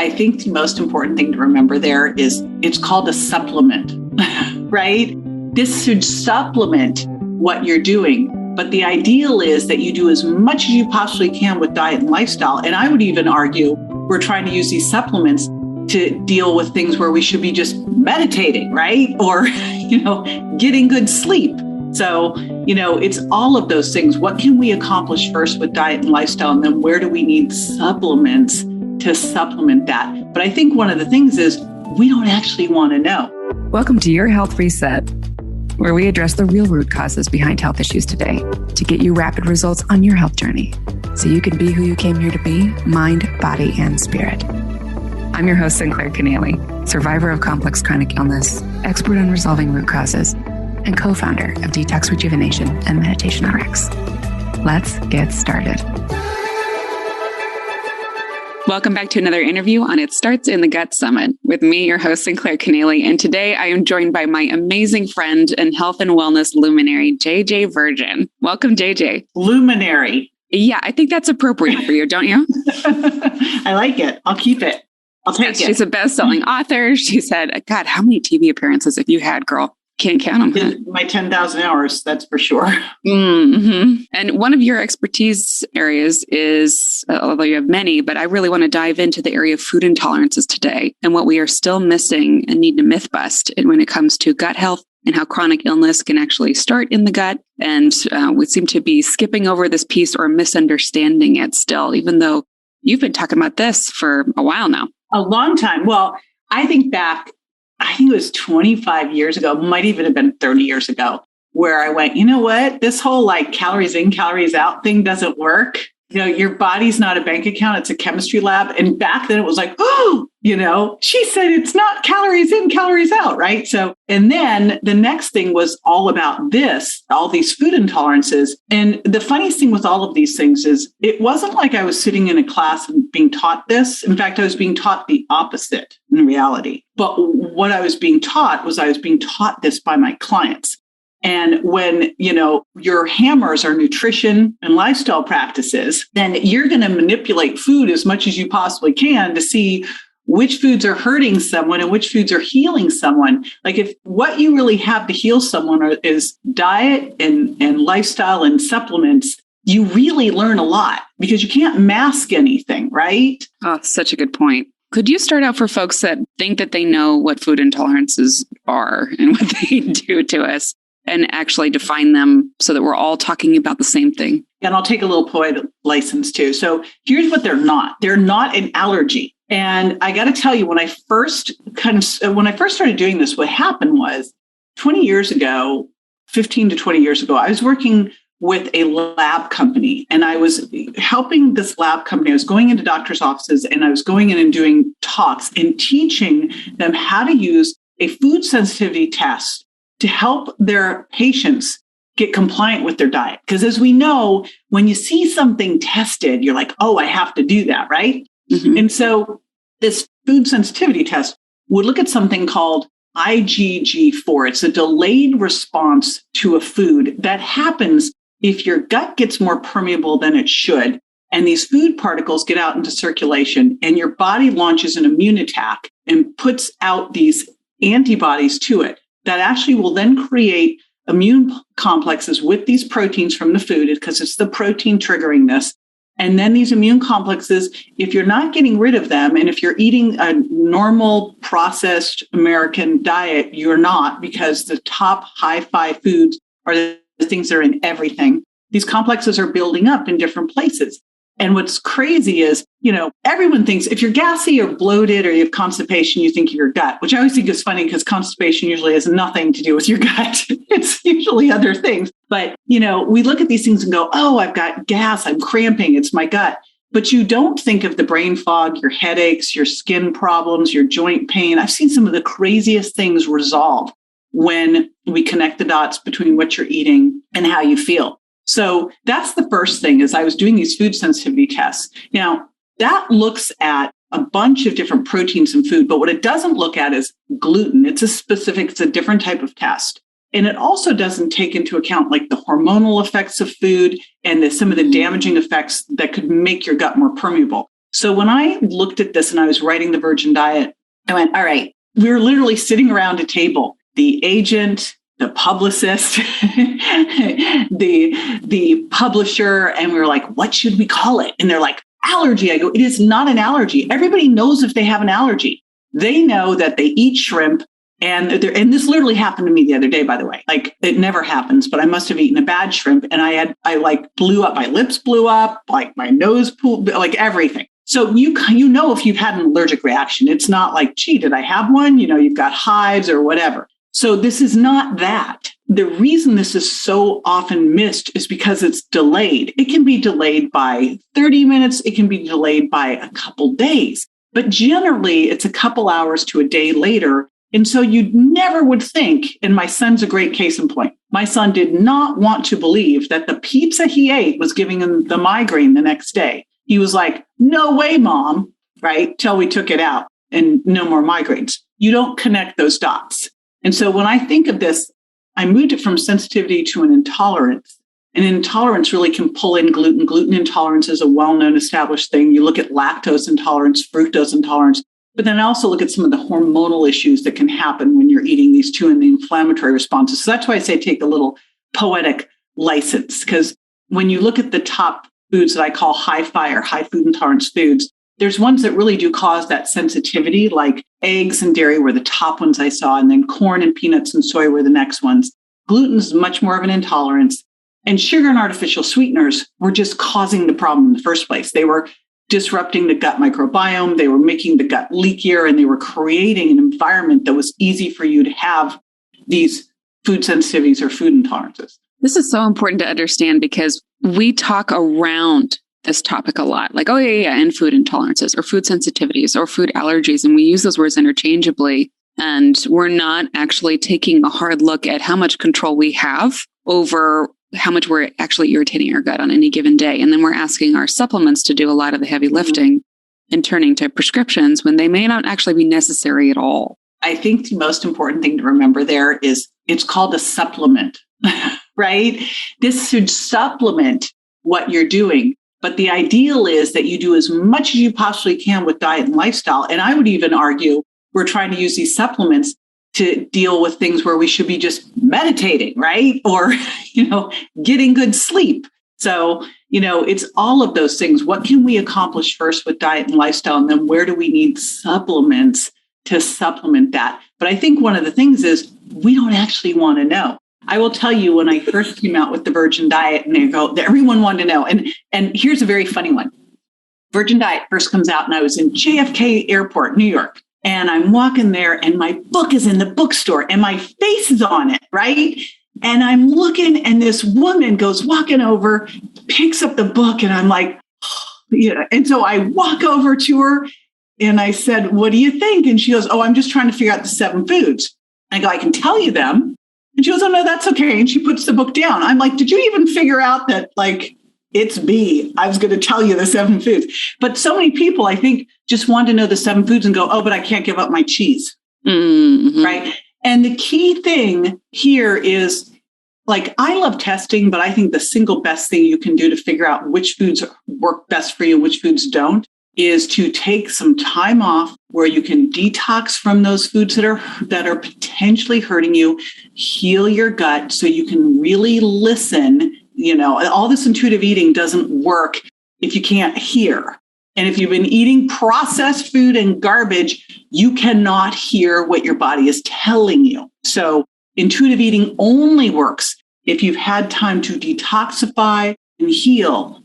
I think the most important thing to remember there is it's called a supplement, right? This should supplement what you're doing. But the ideal is that you do as much as you possibly can with diet and lifestyle. And I would even argue we're trying to use these supplements to deal with things where we should be just meditating, right? Or, getting good sleep. So, it's all of those things. What can we accomplish first with diet and lifestyle? And then where do we need supplements to supplement that? But I think one of the things is we don't actually want to know. Welcome to Your Health Reset, where we address the real root causes behind health issues today to get you rapid results on your health journey so you can be who you came here to be, mind, body, and spirit. I'm your host, Sinclair Keneally, survivor of complex chronic illness, expert on resolving root causes, and co-founder of Detox Rejuvenation and Meditation RX. Let's get started. Welcome back to another interview on It Starts in the Gut Summit with me, your host, Sinclair Keneally. And today I am joined by my amazing friend and health and wellness luminary, JJ Virgin. Welcome, JJ. Luminary. Yeah, I think that's appropriate for you, don't you? I like it. I'll keep it. I'll take it. She's a best-selling author. She said, God, how many TV appearances have you had, girl? Can't count them. Huh? My 10,000 hours, that's for sure. Mm-hmm. And one of your expertise areas is, although you have many, but I really want to dive into the area of food intolerances today and what we are still missing and need to myth bust when it comes to gut health and how chronic illness can actually start in the gut. And we seem to be skipping over this piece or misunderstanding it still, even though you've been talking about this for a while now. A long time. Well, I think it was 25 years ago, might even have been 30 years ago, where I went, you know what? This whole calories in, calories out thing doesn't work. Your body's not a bank account. It's a chemistry lab. And back then it was like, she said it's not calories in, calories out, right? So, and then the next thing was all about all these food intolerances. And the funniest thing with all of these things is it wasn't like I was sitting in a class and being taught this. In fact, I was being taught the opposite in reality. But what I was being taught this by my clients. And when, your hammers are nutrition and lifestyle practices, then you're going to manipulate food as much as you possibly can to see which foods are hurting someone and which foods are healing someone. Like if what you really have to heal someone is diet and lifestyle and supplements, you really learn a lot because you can't mask anything, right? Oh, such a good point. Could you start out for folks that think that they know what food intolerances are and what they do to us and actually define them so that we're all talking about the same thing? And I'll take a little poetic license too. So here's what they're not. They're not an allergy. And I got to tell you, when I first started doing this, what happened was 20 years ago, 15 to 20 years ago, I was working with a lab company and I was helping this lab company. I was going into doctors' offices and I was going in and doing talks and teaching them how to use a food sensitivity test to help their patients get compliant with their diet. Because as we know, when you see something tested, you're like, oh, I have to do that, right? Mm-hmm. And so this food sensitivity test would look at something called IgG4. It's a delayed response to a food that happens if your gut gets more permeable than it should. And these food particles get out into circulation and your body launches an immune attack and puts out these antibodies to it that actually will then create immune complexes with these proteins from the food because it's the protein triggering this. And then these immune complexes, if you're not getting rid of them, and if you're eating a normal processed American diet, you're not, because the top high-fi foods are the things that are in everything. These complexes are building up in different places. And what's crazy is, everyone thinks if you're gassy or bloated or you have constipation, you think of your gut, which I always think is funny because constipation usually has nothing to do with your gut. It's usually other things. But, we look at these things and go, oh, I've got gas, I'm cramping, it's my gut. But you don't think of the brain fog, your headaches, your skin problems, your joint pain. I've seen some of the craziest things resolve when we connect the dots between what you're eating and how you feel. So that's the first thing is I was doing these food sensitivity tests. Now, that looks at a bunch of different proteins in food, but what it doesn't look at is gluten. It's a different type of test. And it also doesn't take into account like the hormonal effects of food and some of the damaging effects that could make your gut more permeable. So when I looked at this and I was writing the Virgin Diet, I went, all right, we were literally sitting around a table, the agent, the publicist, the publisher, and we were like, what should we call it? And they're like, allergy. I go, it is not an allergy. Everybody knows if they have an allergy. They know that they eat shrimp. And this literally happened to me the other day, by the way. Like, it never happens, but I must have eaten a bad shrimp. And I blew up, my lips blew up, like my nose pooled, like everything. So you know if you've had an allergic reaction. It's not like, gee, did I have one? You've got hives or whatever. So this is not that. The reason this is so often missed is because it's delayed. It can be delayed by 30 minutes. It can be delayed by a couple days. But generally, it's a couple hours to a day later. And so you never would think, and my son's a great case in point. My son did not want to believe that the pizza he ate was giving him the migraine the next day. He was like, no way, Mom, right? Till we took it out and no more migraines. You don't connect those dots. And so when I think of this, I moved it from sensitivity to an intolerance. And intolerance really can pull in gluten. Gluten intolerance is a well-known established thing. You look at lactose intolerance, fructose intolerance, but then I also look at some of the hormonal issues that can happen when you're eating these two and the inflammatory responses. So that's why I say take a little poetic license, because when you look at the top foods that I call high fire, high food intolerance foods, there's ones that really do cause that sensitivity, like eggs and dairy were the top ones I saw, and then corn and peanuts and soy were the next ones. Gluten is much more of an intolerance, and sugar and artificial sweeteners were just causing the problem in the first place. They were disrupting the gut microbiome. They were making the gut leakier, and they were creating an environment that was easy for you to have these food sensitivities or food intolerances. This is so important to understand because we talk around this topic a lot, like, oh, yeah, and food intolerances or food sensitivities or food allergies. And we use those words interchangeably. And we're not actually taking a hard look at how much control we have over how much we're actually irritating our gut on any given day. And then we're asking our supplements to do a lot of the heavy lifting and turning to prescriptions when they may not actually be necessary at all. I think the most important thing to remember there is it's called a supplement, right? This should supplement what you're doing. But the ideal is that you do as much as you possibly can with diet and lifestyle. And I would even argue we're trying to use these supplements to deal with things where we should be just meditating, right? Or, getting good sleep. So, it's all of those things. What can we accomplish first with diet and lifestyle? And then where do we need supplements to supplement that? But I think one of the things is we don't actually want to know. I will tell you, when I first came out with the Virgin Diet, and everyone wanted to know. And here's a very funny one. Virgin Diet first comes out, and I was in JFK Airport, New York. And I'm walking there, and my book is in the bookstore, and my face is on it, right? And I'm looking, and this woman goes walking over, picks up the book, and I'm like, And so I walk over to her, and I said, what do you think? And she goes, oh, I'm just trying to figure out the 7 foods. I go, I can tell you them. And she goes, oh, no, that's okay. And she puts the book down. I'm like, did you even figure out that, it's B? I was going to tell you the 7 foods. But so many people, I think, just want to know the 7 foods and go, oh, but I can't give up my cheese. Mm-hmm. Right. And the key thing here is, I love testing, but I think the single best thing you can do to figure out which foods work best for you and which foods don't is to take some time off where you can detox from those foods that are potentially hurting you, heal your gut so you can really listen. All this intuitive eating doesn't work if you can't hear. And if you've been eating processed food and garbage, you cannot hear what your body is telling you. So intuitive eating only works if you've had time to detoxify and heal.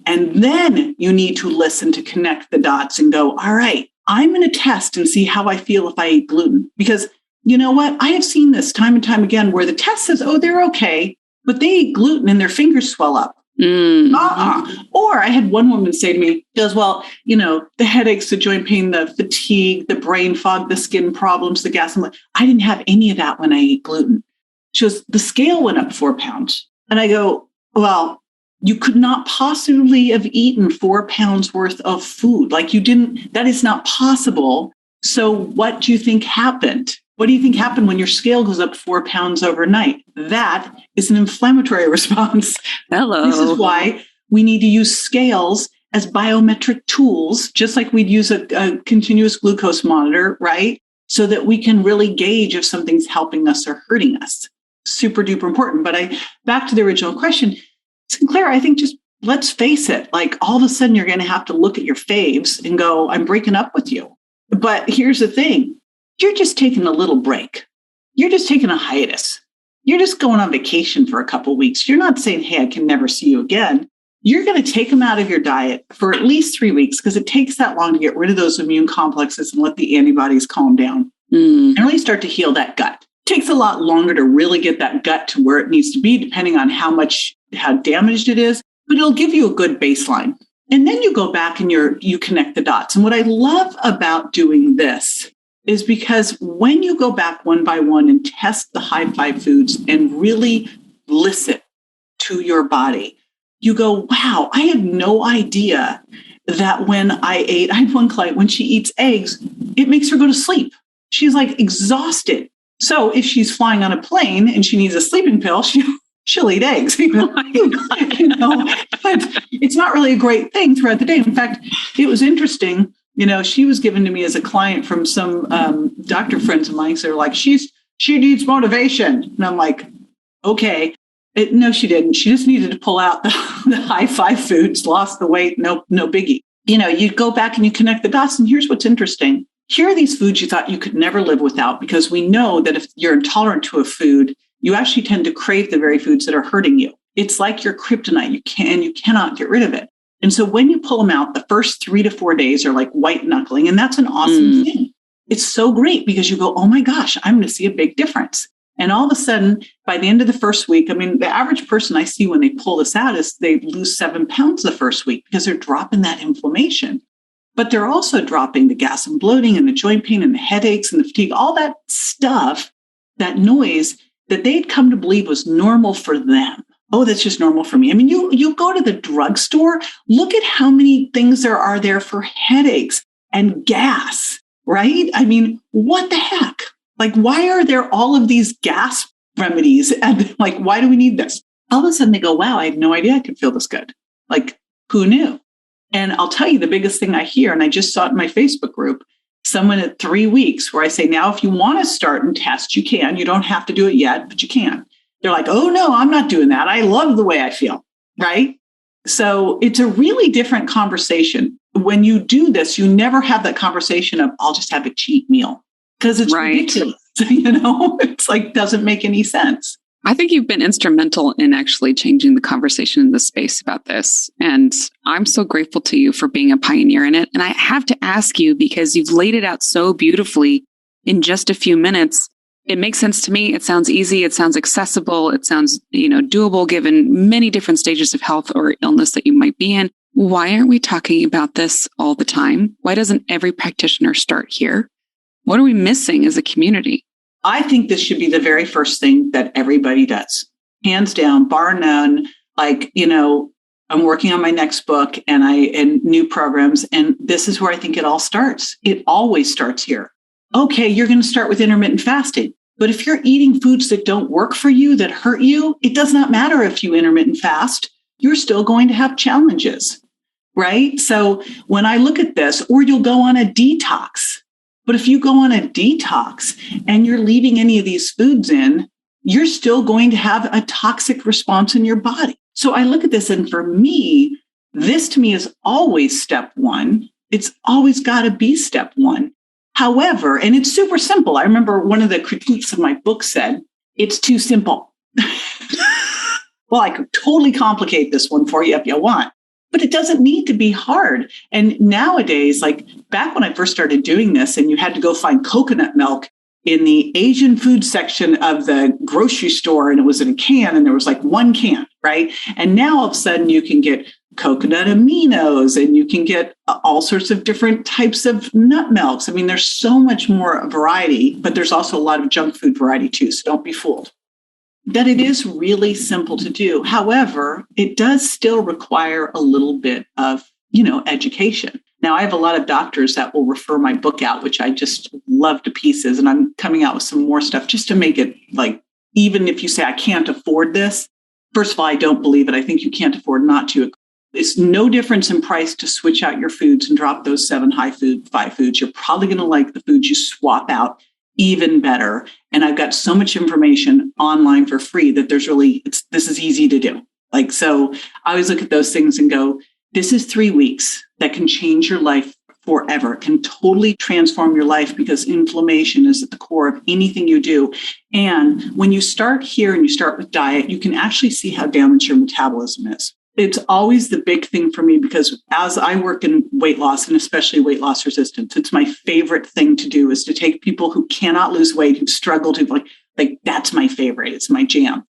And then you need to listen to connect the dots and go, all right, I'm going to test and see how I feel if I eat gluten. Because you know what? I have seen this time and time again where the test says, oh, they're okay, but they eat gluten and their fingers swell up. Mm-hmm. Or I had one woman say to me, she goes, well, the headaches, the joint pain, the fatigue, the brain fog, the skin problems, the gas. I didn't have any of that when I ate gluten. She goes, the scale went up 4 pounds. And I go, well, you could not possibly have eaten 4 pounds worth of food. That is not possible. So what do you think happened? What do you think happened when your scale goes up 4 pounds overnight? That is an inflammatory response. Hello. This is why we need to use scales as biometric tools, just like we'd use a continuous glucose monitor, right? So that we can really gauge if something's helping us or hurting us. Super duper important. But back to the original question, Sinclair, I think just let's face it, like all of a sudden you're going to have to look at your faves and go, I'm breaking up with you. But here's the thing. You're just taking a little break. You're just taking a hiatus. You're just going on vacation for a couple of weeks. You're not saying, hey, I can never see you again. You're going to take them out of your diet for at least 3 weeks because it takes that long to get rid of those immune complexes and let the antibodies calm down and really start to heal that gut. It takes a lot longer to really get that gut to where it needs to be, depending on how damaged it is, but it'll give you a good baseline. And then you go back and you connect the dots. And what I love about doing this is because when you go back one by one and test the high five foods and really listen to your body, you go, wow, I had no idea that when I had one client, when she eats eggs, it makes her go to sleep. She's like exhausted. So if she's flying on a plane and she needs a sleeping pill, she'll eat eggs. But it's not really a great thing throughout the day. In fact, it was interesting. She was given to me as a client from some doctor friends of mine. So they're like, she needs motivation. And I'm like, okay. No, she didn't. She just needed to pull out the high five foods, lost the weight. No biggie. You go back and you connect the dots. And here's what's interesting. Here are these foods you thought you could never live without, because we know that if you're intolerant to a food, you actually tend to crave the very foods that are hurting you. It's like your kryptonite. You cannot get rid of it. And so when you pull them out, the first 3 to 4 days are like white knuckling. And that's an awesome thing. It's so great because you go, oh my gosh, I'm going to see a big difference. And all of a sudden, by the end of the first week, the average person I see when they pull this out is they lose 7 pounds the first week because they're dropping that inflammation. But they're also dropping the gas and bloating and the joint pain and the headaches and the fatigue, all that stuff, that noise that they'd come to believe was normal for them. Oh, that's just normal for me. You go to the drugstore, look at how many things there are there for headaches and gas, right? What the heck? Like, why are there all of these gas remedies? And like, why do we need this? All of a sudden they go, wow, I had no idea I could feel this good. Like, who knew? And I'll tell you the biggest thing I hear, and I just saw it in my Facebook group, someone at 3 weeks where I say, now, if you want to start and test, you can. You don't have to do it yet, but you can. They're like, oh, no, I'm not doing that. I love the way I feel, right? So it's a really different conversation. When you do this, you never have that conversation of, I'll just have a cheat meal, because it's ridiculous. It's like, doesn't make any sense. I think you've been instrumental in actually changing the conversation in the space about this. And I'm so grateful to you for being a pioneer in it. And I have to ask you, because you've laid it out so beautifully in just a few minutes. It makes sense to me. It sounds easy. It sounds accessible. It sounds, doable given many different stages of health or illness that you might be in. Why aren't we talking about this all the time? Why doesn't every practitioner start here? What are we missing as a community? I think this should be the very first thing that everybody does. Hands down, bar none. I'm working on my next book and new programs. And this is where I think it all starts. It always starts here. Okay, you're going to start with intermittent fasting. But if you're eating foods that don't work for you, that hurt you, it does not matter if you intermittent fast. You're still going to have challenges, right? So when I look at this, or you'll go on a detox. But if you go on a detox and you're leaving any of these foods in, you're still going to have a toxic response in your body. So I look at this, and for me, this to me is always step one. It's always got to be step one. However, and it's super simple. I remember one of the critiques of my book said, it's too simple. Well, I could totally complicate this one for you if you want. But it doesn't need to be hard. And nowadays, like back when I first started doing this, and you had to go find coconut milk in the Asian food section of the grocery store, and it was in a can, and there was like one can, right? And now all of a sudden you can get coconut aminos, and you can get all sorts of different types of nut milks. There's so much more variety, but there's also a lot of junk food variety too. So don't be fooled. That it is really simple to do. However, it does still require a little bit of, education. Now, I have a lot of doctors that will refer my book out, which I just love to pieces. And I'm coming out with some more stuff just to make it like, even if you say I can't afford this, first of all, I don't believe it. I think you can't afford not to. It's no difference in price to switch out your foods and drop those 5 foods. You're probably going to like the foods you swap out even better. And I've got so much information online for free that this is easy to do. Like, so I always look at those things and go, this is 3 weeks that can change your life forever. It can totally transform your life because inflammation is at the core of anything you do. And when you start here and you start with diet, you can actually see how damaged your metabolism is. It's always the big thing for me because as I work in weight loss and especially weight loss resistance, it's my favorite thing to do is to take people who cannot lose weight, who struggle to like that's my favorite. It's my jam.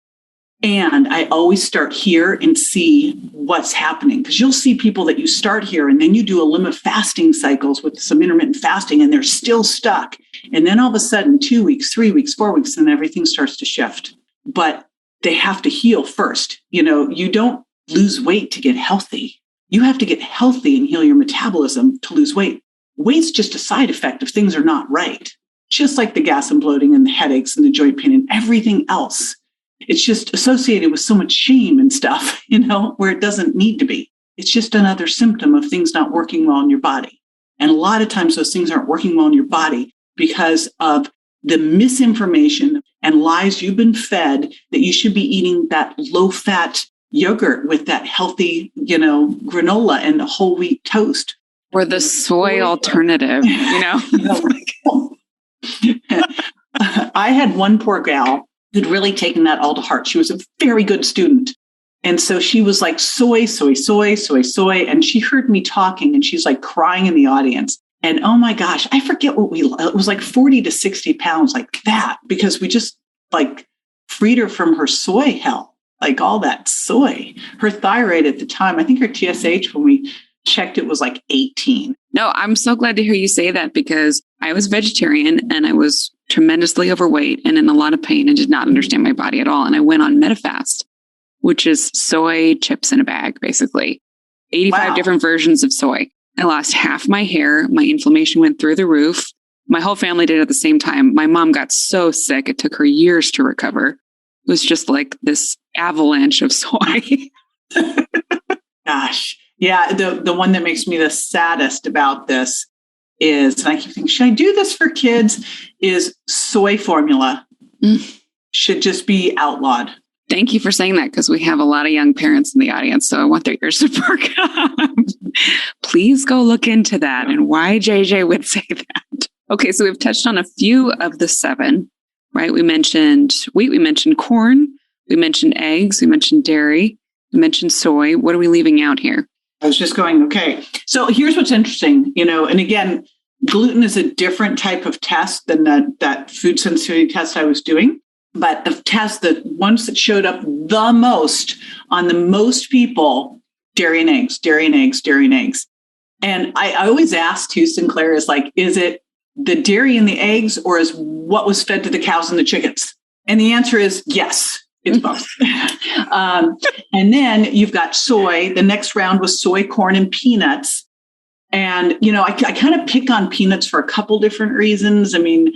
And I always start here and see what's happening because you'll see people that you start here and then you do a limit fasting cycles with some intermittent fasting and they're still stuck. And then all of a sudden, 2 weeks, 3 weeks, 4 weeks, and everything starts to shift. But they have to heal first. You don't lose weight to get healthy. You have to get healthy and heal your metabolism to lose weight. Weight's just a side effect if things are not right. Just like the gas and bloating and the headaches and the joint pain and everything else. It's just associated with so much shame and stuff, where it doesn't need to be. It's just another symptom of things not working well in your body. And a lot of times those things aren't working well in your body because of the misinformation and lies you've been fed that you should be eating that low-fat yogurt with that healthy, granola and the whole wheat toast. Or the soy alternative, I had one poor gal who'd really taken that all to heart. She was a very good student. And so she was like, soy, soy, soy, soy, soy. And she heard me talking and she's like crying in the audience. And oh my gosh, I forget it was like 40 to 60 pounds like that, because we just like freed her from her soy hell, like all that soy. Her thyroid at the time, I think her TSH when we checked it was like 18. No, I'm so glad to hear you say that because I was vegetarian and I was tremendously overweight and in a lot of pain and did not understand my body at all. And I went on MetaFast, which is soy chips in a bag, basically 85 different versions of soy. I lost half my hair. My inflammation went through the roof. My whole family did at the same time. My mom got so sick. It took her years to recover. It was just like this avalanche of soy. Gosh. Yeah. The one that makes me the saddest about this is, and I keep thinking, should I do this for kids? Is soy formula should just be outlawed. Thank you for saying that because we have a lot of young parents in the audience. So I want their ears to perk up. Please go look into that and why JJ would say that. Okay, so we've touched on a few of the 7, right? We mentioned wheat, we mentioned corn, we mentioned eggs, we mentioned dairy, we mentioned soy. What are we leaving out here? I was just going, okay. So here's what's interesting, and again, gluten is a different type of test than that food sensitivity test I was doing. But the ones that showed up the most on the most people, dairy and eggs, dairy and eggs, dairy and eggs. And I always ask too, Sinclair, is like, is it the dairy and the eggs or is what was fed to the cows and the chickens? And the answer is yes. It's both. And then you've got soy. The next round was soy, corn, and peanuts. And, I kind of pick on peanuts for a couple different reasons. I mean,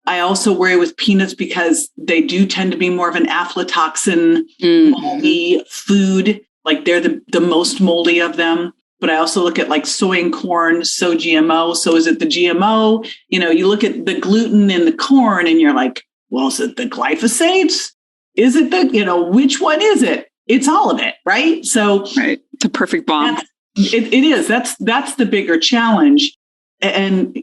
I also worry with peanuts because they do tend to be more of an aflatoxin moldy food. Like they're the most moldy of them. But I also look at like soy and corn, so GMO. So is it the GMO? You look at the gluten in the corn and you're like, well, is it the glyphosates? Is it which one is it? It's all of it, right? So right. The perfect bomb. It is. That's the bigger challenge. And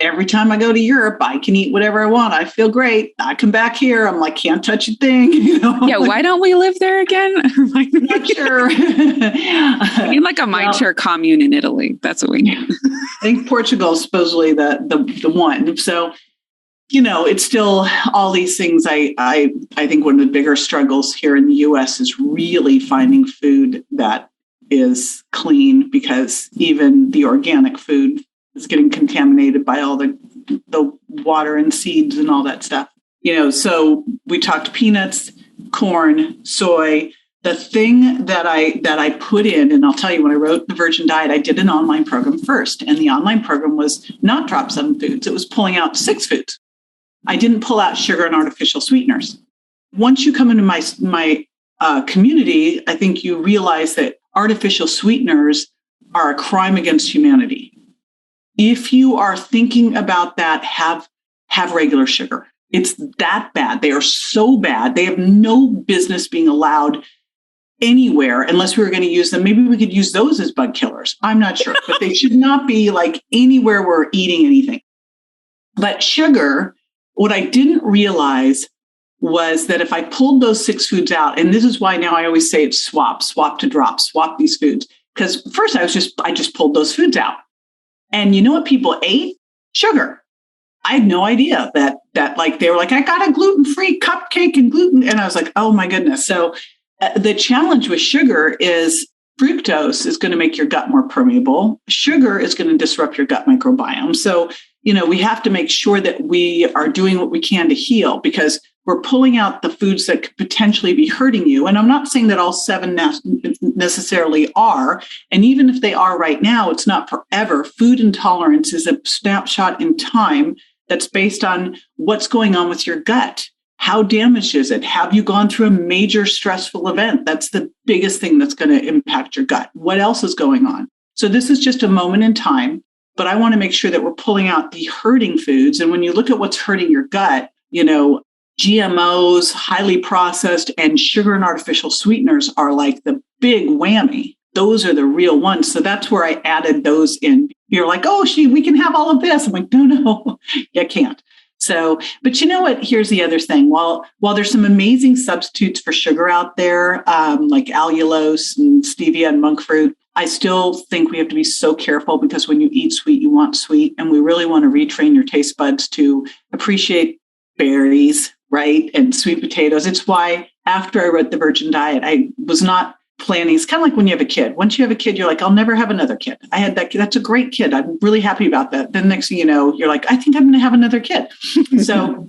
every time I go to Europe, I can eat whatever I want. I feel great. I come back here. I'm like, can't touch a thing. Yeah. Why don't we live there again? Not sure. We need like a mindshare commune in Italy. That's what we need. I think Portugal is supposedly the one. So, it's still all these things. I think one of the bigger struggles here in the U.S. is really finding food that is clean because even the organic food is getting contaminated by all the water and seeds and all that stuff. So we talked peanuts, corn, soy. The thing that I put in, and I'll tell you, when I wrote the Virgin Diet, I did an online program first. And the online program was not drop 7 foods. It was pulling out 6 foods. I didn't pull out sugar and artificial sweeteners. Once you come into my community, I think you realize that artificial sweeteners are a crime against humanity. If you are thinking about that, have regular sugar. It's that bad. They are so bad. They have no business being allowed anywhere unless we were going to use them. Maybe we could use those as bug killers. I'm not sure, but they should not be like anywhere we're eating anything. But sugar, what I didn't realize was that if I pulled those 6 foods out, and this is why now I always say it's swap to drop, swap these foods. Because first I just pulled those foods out. And you know what people ate? Sugar. I had no idea that like they were like, I got a gluten-free cupcake and gluten. And I was like, oh my goodness. So the challenge with sugar is fructose is going to make your gut more permeable. Sugar is going to disrupt your gut microbiome. So, we have to make sure that we are doing what we can to heal, because we're pulling out the foods that could potentially be hurting you. And I'm not saying that all 7 necessarily are. And even if they are right now, it's not forever. Food intolerance is a snapshot in time that's based on what's going on with your gut. How damaged is it? Have you gone through a major stressful event? That's the biggest thing that's going to impact your gut. What else is going on? So this is just a moment in time, but I want to make sure that we're pulling out the hurting foods. And when you look at what's hurting your gut, GMOs, highly processed, and sugar and artificial sweeteners are like the big whammy. Those are the real ones. So that's where I added those in. You're like, oh, we can have all of this. I'm like, no, you can't. So, but you know what? Here's the other thing. While there's some amazing substitutes for sugar out there, like allulose and stevia and monk fruit, I still think we have to be so careful, because when you eat sweet, you want sweet. And we really want to retrain your taste buds to appreciate berries, right? And sweet potatoes. It's why after I wrote The Virgin Diet, I was not planning. It's kind of like when you have a kid. Once you have a kid, you're like, I'll never have another kid. I had that kid. That's a great kid. I'm really happy about that. Then next thing you know, you're like, I think I'm going to have another kid. So,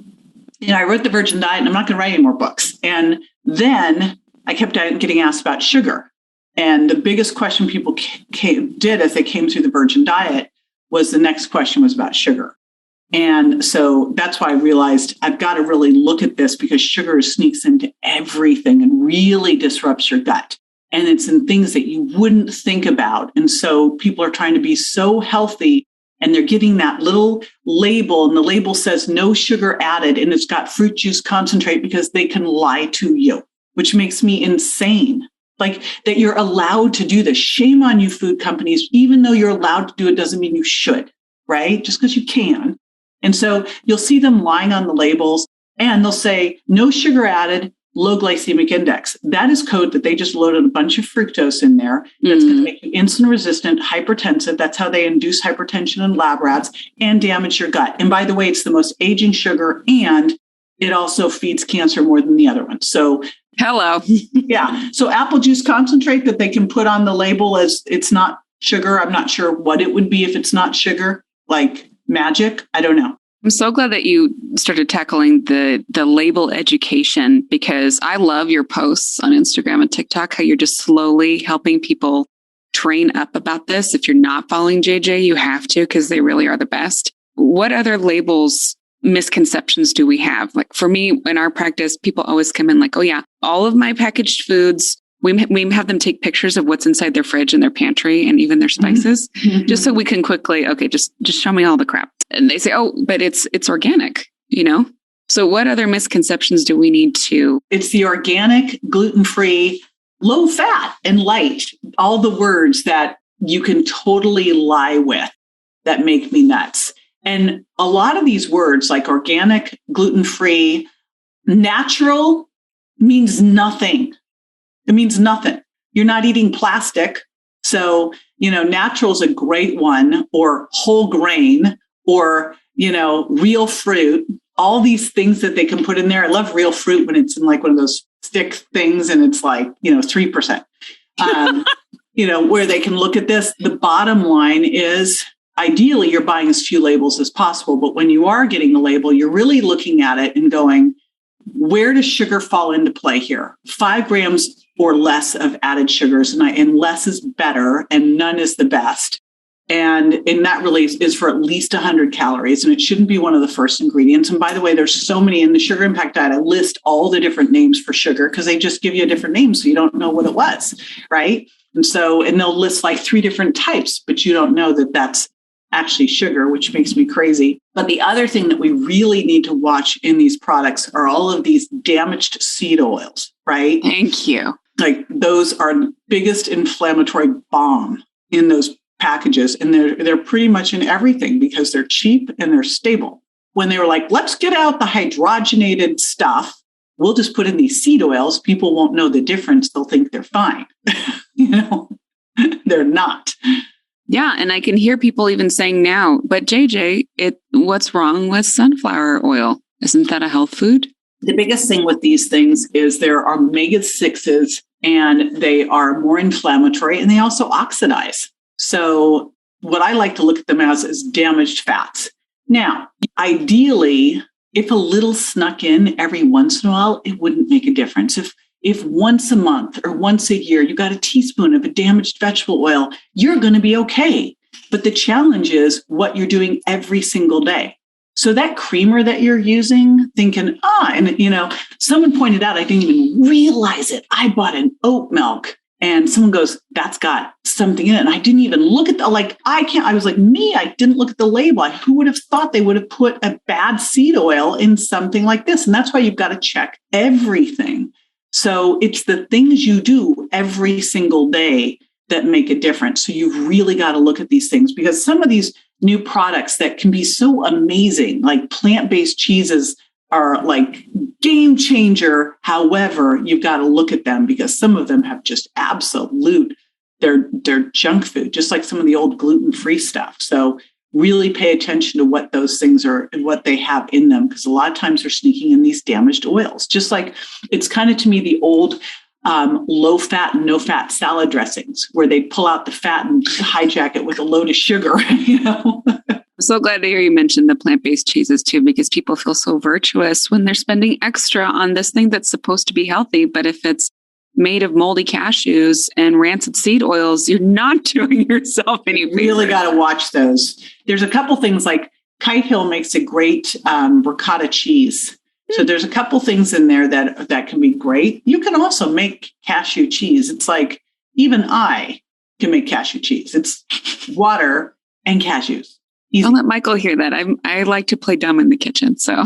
I wrote The Virgin Diet, and I'm not going to write any more books. And then I kept getting asked about sugar. And the biggest question people did as they came through The Virgin Diet was the next question was about sugar. And so that's why I realized I've got to really look at this, because sugar sneaks into everything and really disrupts your gut. And it's in things that you wouldn't think about. And so people are trying to be so healthy, and they're getting that little label, and the label says no sugar added, and it's got fruit juice concentrate, because they can lie to you, which makes me insane. Like that you're allowed to do this. Shame on you, food companies. Even though you're allowed to do it doesn't mean you should, right? Just because you can. And so you'll see them lying on the labels, and they'll say no sugar added, low glycemic index. That is code that they just loaded a bunch of fructose in there. That's going to make you insulin resistant, hypertensive. That's how they induce hypertension in lab rats and damage your gut. And by the way, it's the most aging sugar, and it also feeds cancer more than the other one. So hello. Yeah. So apple juice concentrate that they can put on the label as it's not sugar. I'm not sure what it would be if it's not sugar, like magic. I don't know. I'm so glad that you started tackling the label education, because I love your posts on Instagram and TikTok, how you're just slowly helping people train up about this. If you're not following JJ, you have to, because they really are the best. What other labels, misconceptions do we have? Like for me, in our practice, people always come in like, oh yeah, all of my packaged foods, we have them take pictures of what's inside their fridge and their pantry and even their spices, just so we can quickly, okay, just show me all the crap. And they say, oh, but it's organic, So what other misconceptions do we need to? It's the organic, gluten-free, low fat and light, all the words that you can totally lie with that make me nuts. And a lot of these words like organic, gluten-free, natural means nothing. It means nothing. You're not eating plastic. So, natural is a great one, or whole grain, or, real fruit, all these things that they can put in there. I love real fruit when it's in like one of those stick things and it's like, 3%, where they can look at this. The bottom line is ideally you're buying as few labels as possible. But when you are getting the label, you're really looking at it and going, where does sugar fall into play here? 5 grams or less of added sugars, and less is better and none is the best. And that really is for at least 100 calories, and it shouldn't be one of the first ingredients. And by the way, there's so many in the Sugar Impact Diet. I list all the different names for sugar because they just give you a different name so you don't know what it was, right? And they'll list like 3 different types, but you don't know that that's actually sugar, which makes me crazy. But the other thing that we really need to watch in these products are all of these damaged seed oils, right? Thank you. Like those are the biggest inflammatory bomb in those packages. And they're pretty much in everything because they're cheap and they're stable. When they were like, let's get out the hydrogenated stuff, we'll just put in these seed oils. People won't know the difference. They'll think they're fine. They're not. Yeah. And I can hear people even saying now, but JJ, what's wrong with sunflower oil? Isn't that a health food? The biggest thing with these things is there are omega-6s and they are more inflammatory and they also oxidize. So what I like to look at them as is damaged fats. Now, ideally, if a little snuck in every once in a while, it wouldn't make a difference. If once a month or once a year, you got a teaspoon of a damaged vegetable oil, you're going to be okay. But the challenge is what you're doing every single day. So that creamer that you're using, thinking, someone pointed out, I didn't even realize it. I bought an oat milk and someone goes, that's got something in it. And I didn't even look at I was like, I didn't look at the label. Who would have thought they would have put a bad seed oil in something like this? And that's why you've got to check everything. So it's the things you do every single day that make a difference. So you've really got to look at these things because some of these new products that can be so amazing, like plant-based cheeses are like game changer. However, you've got to look at them because some of them have just they're junk food, just like some of the old gluten-free stuff. So really pay attention to what those things are and what they have in them, because a lot of times they're sneaking in these damaged oils. Just like it's kind of to me the old low-fat and no-fat salad dressings where they pull out the fat and hijack it with a load of sugar. I'm so glad to hear you mention the plant-based cheeses too, because people feel so virtuous when they're spending extra on this thing that's supposed to be healthy. But if it's made of moldy cashews and rancid seed oils, you're not doing yourself any favor. Really got to watch those. There's a couple things like Kite Hill makes a great ricotta cheese. So there's a couple things in there that can be great. You can also make cashew cheese. It's like even I can make cashew cheese. It's water and cashews. Easy. Don't let Michael hear that. I like to play dumb in the kitchen. So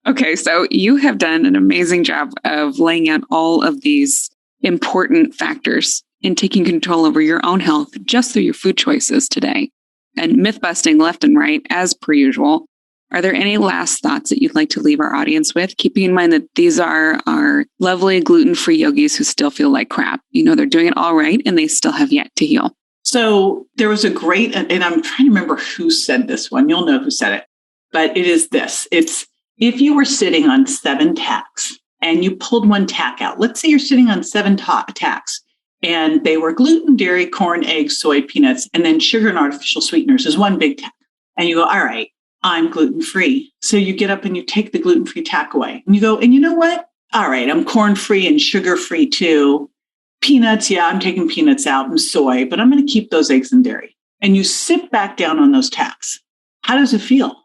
okay, so you have done an amazing job of laying out all of these important factors in taking control over your own health just through your food choices today. And myth busting left and right, as per usual. Are there any last thoughts that you'd like to leave our audience with? Keeping in mind that these are our lovely gluten-free yogis who still feel like crap. They're doing it all right and they still have yet to heal. So there was a great, and I'm trying to remember who said this one. You'll know who said it, but it is this. It's if you were sitting on 7 tacks and you pulled one tack out, let's say you're sitting on 7 tacks and they were gluten, dairy, corn, eggs, soy, peanuts, and then sugar and artificial sweeteners is one big tack. And you go, all right, I'm gluten-free. So you get up and you take the gluten-free tack away and you go, and you know what? All right, I'm corn-free and sugar-free too. Peanuts, yeah, I'm taking peanuts out and soy, but I'm going to keep those eggs and dairy. And you sit back down on those tacks. How does it feel?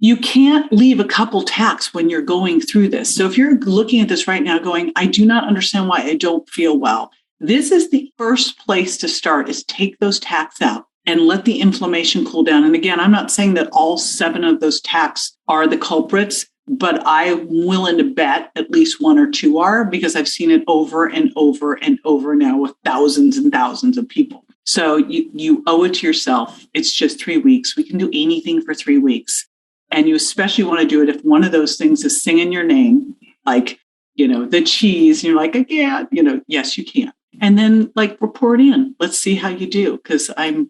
You can't leave a couple tacks when you're going through this. So if you're looking at this right now going, I do not understand why I don't feel well. This is the first place to start, is take those tacks out and let the inflammation cool down. And again, I'm not saying that all 7 of those tacks are the culprits, but I'm willing to bet at least 1 or 2 are, because I've seen it over and over and over now with thousands and thousands of people. So you owe it to yourself. It's just 3 weeks. We can do anything for 3 weeks. And you especially want to do it if one of those things is singing your name, like, the cheese. And you're like, I can't, yes, you can. And then report in. Let's see how you do. Because I'm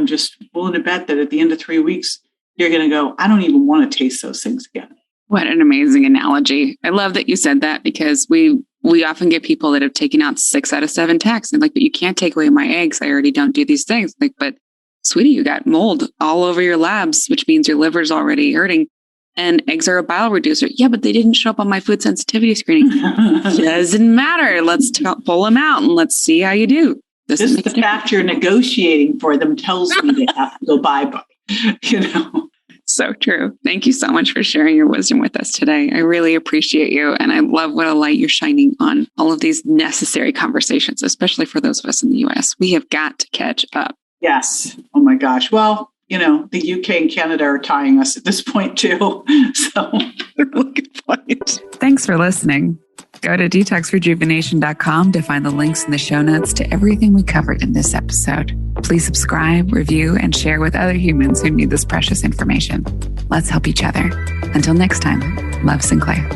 just willing to bet that at the end of 3 weeks, you're going to go, I don't even want to taste those things again. What an amazing analogy. I love that you said that, because we often get people that have taken out 6 out of 7 tacks and but you can't take away my eggs. I already don't do these things. But sweetie, you got mold all over your labs, which means your liver's already hurting. And eggs are a bile reducer. Yeah, but they didn't show up on my food sensitivity screening. Doesn't matter. Let's pull them out and let's see how you do. Just the fact you're negotiating for them tells me they have to go bye-bye, So true. Thank you so much for sharing your wisdom with us today. I really appreciate you. And I love what a light you're shining on all of these necessary conversations, especially for those of us in the US. We have got to catch up. Yes. Oh my gosh. Well, the UK and Canada are tying us at this point too. So Good point. Thanks for listening. Go to detoxrejuvenation.com to find the links in the show notes to everything we covered in this episode. Please subscribe, review, and share with other humans who need this precious information. Let's help each other. Until next time, love, Sinclair.